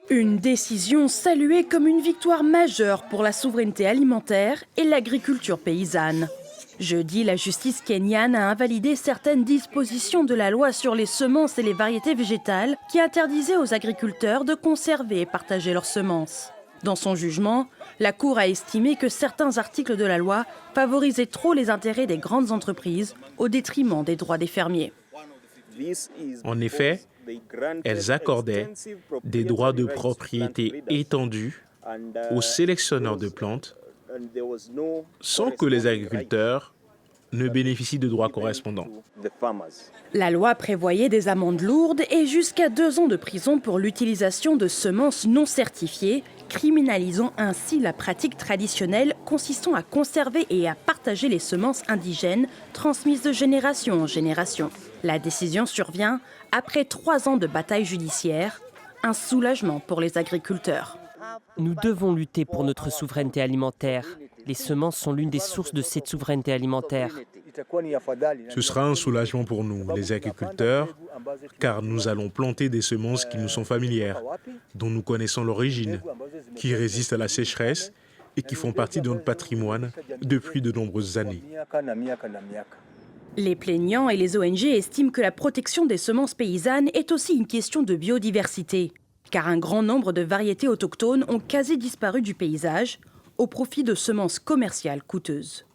Une décision saluée comme une victoire majeure pour la souveraineté alimentaire et l'agriculture paysanne. Jeudi, la justice kenyane a invalidé certaines dispositions de la loi sur les semences et les variétés végétales qui interdisaient aux agriculteurs de conserver et partager leurs semences. Dans son jugement, la Cour a estimé que certains articles de la loi favorisaient trop les intérêts des grandes entreprises au détriment des droits des fermiers. En effet, elles accordaient des droits de propriété étendus aux sélectionneurs de plantes sans que les agriculteurs ne bénéficient de droits correspondants. La loi prévoyait des amendes lourdes et jusqu'à 2 ans de prison pour l'utilisation de semences non certifiées, criminalisant ainsi la pratique traditionnelle consistant à conserver et à partager les semences indigènes transmises de génération en génération. La décision survient après 3 ans de bataille judiciaire, un soulagement pour les agriculteurs. Nous devons lutter pour notre souveraineté alimentaire. Les semences sont l'une des sources de cette souveraineté alimentaire. Ce sera un soulagement pour nous, les agriculteurs, car nous allons planter des semences qui nous sont familières, dont nous connaissons l'origine, qui résistent à la sécheresse et qui font partie de notre patrimoine depuis de nombreuses années. Les plaignants et les ONG estiment que la protection des semences paysannes est aussi une question de biodiversité, car un grand nombre de variétés autochtones ont quasi disparu du paysage au profit de semences commerciales coûteuses.